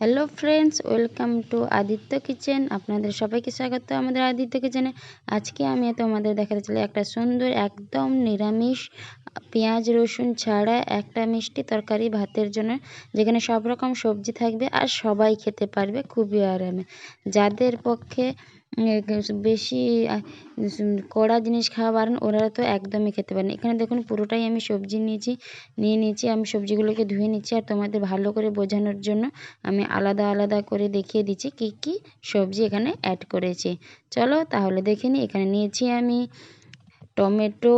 Hello friends, welcome to Aditya kitchen. আপনাদের সবাইকে স্বাগত আমাদের আদিত্য কিচেনে। আজকে আমি তোমাদের দেখাতে চাই একটা সুন্দর একদম নিরামিষ পেঁয়াজ রসুন ছাড়া একটা মিষ্টি তরকারি ভাতের জন্য, যেখানে সব রকম সবজি থাকবে আর সবাই খেতে পারবে খুবই আরামে। যাদের পক্ষে বেশি কড়া জিনিস খাওয়া বারণ, ওরা তো একদমই খেতে পারেন। এখানে দেখুন পুরোটাই আমি সবজি নিয়ে নিয়েছি। আমি সবজিগুলোকে ধুয়ে নিচ্ছি আর তোমাদের ভালো করে বোঝানোর জন্য আমি আলাদা আলাদা করে দেখিয়ে দিচ্ছি কি কি সবজি এখানে অ্যাড করেছি। চলো তাহলে দেখে নিই। এখানে নিয়েছি আমি টমেটো,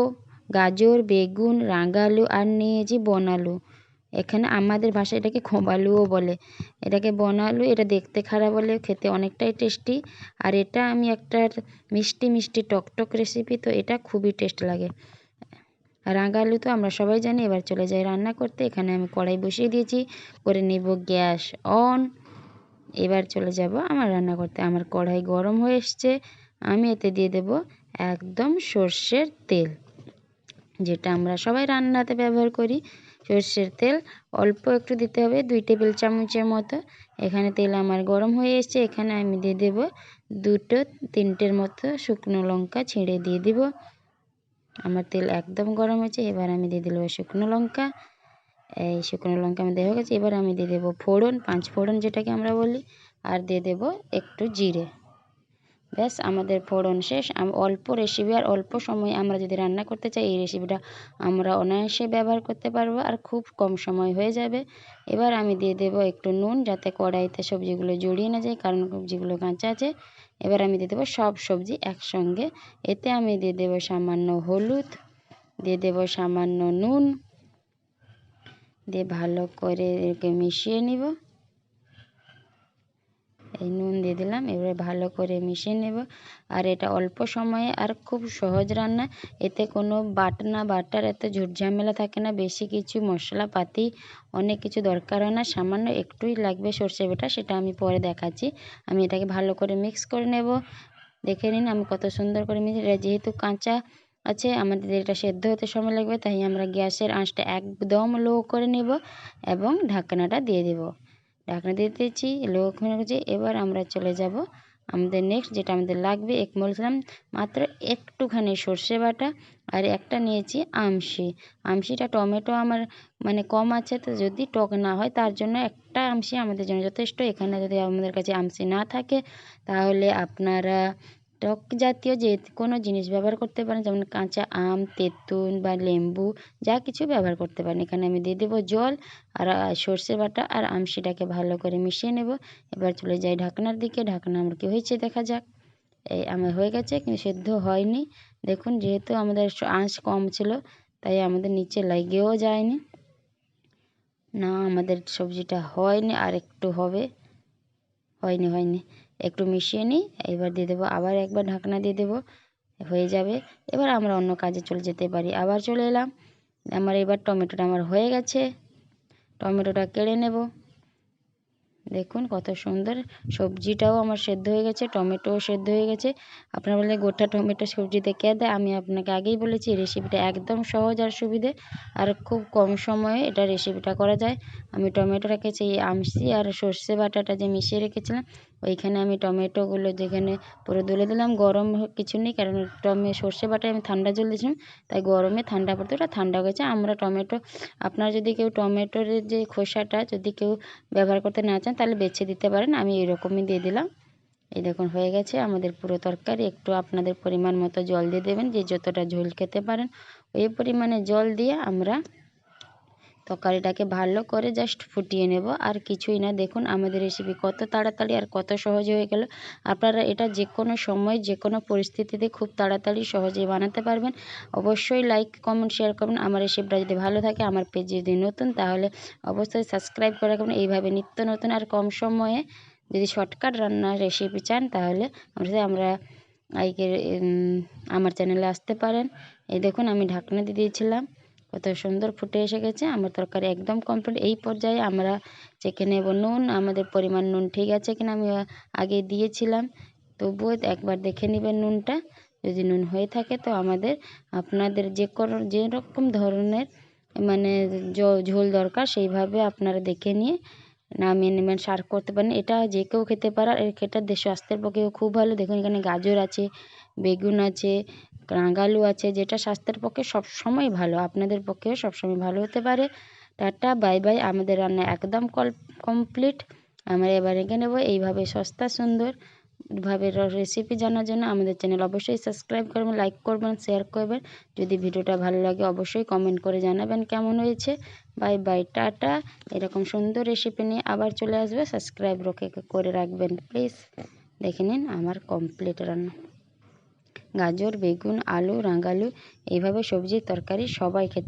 গাজর, বেগুন, রাঙালু আর নিয়েছি বনালু। এখানে আমাদের ভাষায় এটাকে খোঁবালুও বলে। এটাকে বনালু, এটা দেখতে খারাপ হলেও খেতে অনেকটাই টেস্টি। আর এটা আমি একটা মিষ্টি মিষ্টি টকটক রেসিপি, তো এটা খুবই টেস্ট লাগে। রাঙালু তো আমরা সবাই জানি। এবার চলে যাই রান্না করতে। এখানে আমি কড়াই বসিয়ে দিয়েছি, করে নেব গ্যাস অন। এবার চলে যাব আমার রান্না করতে। আমার কড়াই গরম হয়ে এসছে। আমি এতে দিয়ে দেব একদম সর্ষের তেল, যেটা আমরা সবাই রান্নাতে ব্যবহার করি। সর্ষের তেল অল্প একটু দিতে হবে, 2 টেবিল চামচের মতো। এখানে তেল আমার গরম হয়ে এসছে। এখানে আমি দিয়ে দেব 2-3টের মতো শুকনো লঙ্কা ছিঁড়ে দিয়ে দিব। আমার তেল একদম গরম হয়েছে। এবার আমি দিয়ে দিলাম শুকনো লঙ্কা। এই শুকনো লঙ্কা আমি দেওয়া হয়ে গেছে। এবার আমি দিয়ে দেবো ফোড়ন, 5 ফোড়ন যেটাকে আমরা বলি, আর দিয়ে দেবো একটু জিরে। ব্যাস, আমাদের ফোড়ন শেষ। অল্প রেসিপি আর অল্প সময় আমরা যদি রান্না করতে চাই, এই রেসিপিটা আমরা অনায়াসে ব্যবহার করতে পারবো আর খুব কম সময় হয়ে যাবে। এবার আমি দিয়ে দেবো একটু নুন, যাতে কড়াইতে সবজিগুলো জড়িয়ে না যায়, কারণ সবজিগুলো কাঁচা আছে। এবার আমি দিয়ে দেবো সব সবজি একসঙ্গে। এতে আমি দিয়ে দেবো সামান্য হলুদ, দিয়ে দেবো সামান্য নুন, দিয়ে ভালো করে একে মিশিয়ে নিব। এই নুন দিয়ে দিলাম। এবারে ভালো করে মিশিয়ে নেব। আর এটা অল্প সময়ে আর খুব সহজ রান্না। এতে কোনো বাটার এত ঝুট ঝামেলা থাকে না। বেশি কিছু মশলাপাতি অনেক কিছু দরকার হয় না। সামান্য একটুই লাগবে সর্ষে বাটা, সেটা আমি পরে দেখাচ্ছি। আমি এটাকে ভালো করে মিক্স করে নেব। দেখে নিন আমি কত সুন্দর করে মিক্স। এটা যেহেতু কাঁচা আছে, আমাদের এটা সেদ্ধ হতে সময় লাগবে, তাই আমরা গ্যাসের আঁচটা একদম লো করে নেব এবং ঢাকনাটা দিয়ে দেব। ঢাকনা দিয়ে দিয়েছি, লো করে রেখেছি। এবার আমরা চলে যাব আমাদের নেক্সট, যেটা আমাদের লাগবে। বলছিলাম মাত্র একটুখানি সর্ষে বাটা, আর একটা নিয়েছি আমশিটা। টমেটো আমার মানে কম আছে, তো যদি টক না হয় তার জন্য একটা আমশি আমাদের জন্য যথেষ্ট। এখানে যদি আমাদের কাছে আমশি না থাকে, তাহলে আপনারা টক জাতীয় যে কোনো জিনিস ব্যবহার করতে পারেন, যেমন কাঁচা আম, তেঁতুল বা লেম্বু, যা কিছু ব্যবহার করতে পারেন। এখানে আমি দিয়ে দেবো জল আর সর্ষে বাটা আর আমশিটাকে ভালো করে মিশিয়ে নেব। এবার চলে যাই ঢাকনার দিকে। ঢাকনা আমার কি হয়েছে দেখা যাক। এই আমার হয়ে গেছে, কিন্তু সেদ্ধ হয়নি। দেখুন, যেহেতু আমাদের আঁচ কম ছিল, তাই আমাদের নিচে লাগেও যায়নি। না, আমাদের সবজিটা হয়নি, আর একটু হবে। হয়নি, একটু মিশিয়ে নিই। এবার দিয়ে দেবো আবার একবার ঢাকনা দিয়ে দেবো, হয়ে যাবে। এবার আমরা অন্য কাজে চলে যেতে পারি। আবার চলে এলাম। এবার টমেটোটা আমার হয়ে গেছে। টমেটোটা কেটে নেব। দেখুন কত সুন্দর। সবজিটাও আমার সেদ্ধ হয়ে গেছে, টমেটোও সেদ্ধ হয়ে গেছে। আপনারা বললে গোটা টমেটো সবজিতে কে দেয়? আমি আপনাকে আগেই বলেছি রেসিপিটা একদম সহজ আর সুবিধে, আর খুব কম সময়ে এটা রেসিপিটা করা যায়। আমি টমেটো রেখেছি, এই আমসি আর সর্ষে বাটাটা যে মিশিয়ে রেখেছিলাম, ওইখানে আমি টমেটোগুলো যেখানে পুরো তুলে দিলাম। গরম কিছু নেই, কারণ সর্ষে বাটায় আমি ঠান্ডা জল দিয়েছিলাম, তাই গরমে ঠান্ডা পড়তে ওটা ঠান্ডা হয়ে গেছে। আমরা টমেটো, আপনারা যদি কেউ টমেটোর যে খোসাটা যদি কেউ ব্যবহার করতে না চান, তাহলে বেছে দিতে পারেন। আমি এরকমই দিয়ে দিলাম। এই দেখুন হয়ে গেছে আমাদের পুরো তরকারি। একটু আপনাদের পরিমাণ মতো জল দিয়ে দেবেন, যে যতটা ঝোল খেতে পারেন ওই পরিমাণে জল দিয়ে আমরা তরকারিটাকে ভালো করে জাস্ট ফুটিয়ে নেব, আর কিছুই না। দেখুন আমাদের রেসিপি কত তাড়াতাড়ি আর কত সহজ হয়ে গেল। আপনারা এটা যে কোনো সময় যে কোনো পরিস্থিতিতে খুব তাড়াতাড়ি সহজেই বানাতে পারবেন। অবশ্যই লাইক কমেন্ট শেয়ার করবেন। আমার রেসিপিটা যদি ভালো থাকে, আমার পেজ যদি নতুন, তাহলে অবশ্যই সাবস্ক্রাইব করে রাখবেন। এইভাবে নিত্য নতুন আর কম সময়ে যদি শর্টকাট রান্নার রেসিপি চান, তাহলে আমরা আমার চ্যানেলে আসতে পারেন। এই দেখুন আমি ঢাকনা দিয়ে দিয়েছিলাম, কত সুন্দর ফুটে এসে গেছে। আমার তরকারি একদম কমপ্লিট। এই পর্যায়ে আমরা চেখে নেব নুন, আমাদের পরিমাণ নুন ঠিক আছে কিনা। আমি আগে দিয়েছিলাম, তবুও একবার দেখে নেবেন নুনটা। যদি নুন হয়ে থাকে, তো আপনাদের যেরকম ধরনের মানে ঝোল দরকার, সেইভাবে আপনারা দেখে নিয়ে নামিয়ে নেবেন, সার্ভ করতে পারেন। এটা যে কেউ খেতে পারে আর এটা স্বাস্থ্যের পক্ষেও খুব ভালো। দেখুন এখানে গাজর আছে, বেগুন আছে, রাঙালু আছে, যেটা স্বাস্থ্যের পক্ষে সবসময় ভালো, আপনাদের পক্ষেও সবসময় ভালো হতে পারে। Tata bye bye. আমাদের রান্না একদম কমপ্লিট। আমরা এবার রেখে নেব। এইভাবে সস্তা সুন্দর ভাবে রেসিপি জানার জন্য আমাদের চ্যানেল অবশ্যই সাবস্ক্রাইব করবেন, লাইক করবেন, শেয়ার করবেন। যদি ভিডিওটা ভালো লাগে অবশ্যই কমেন্ট করে জানাবেন কেমন হয়েছে। Bye bye, tata. এরকম সুন্দর রেসিপি নিয়ে আবার চলে আসবে। সাবস্ক্রাইব করে রাখবেন প্লিজ। দেখে নিন আমার কমপ্লিট রান্না। গাজর, বেগুন, আলু, রাঙালু এইভাবে সবজির তরকারি সবাই খেতে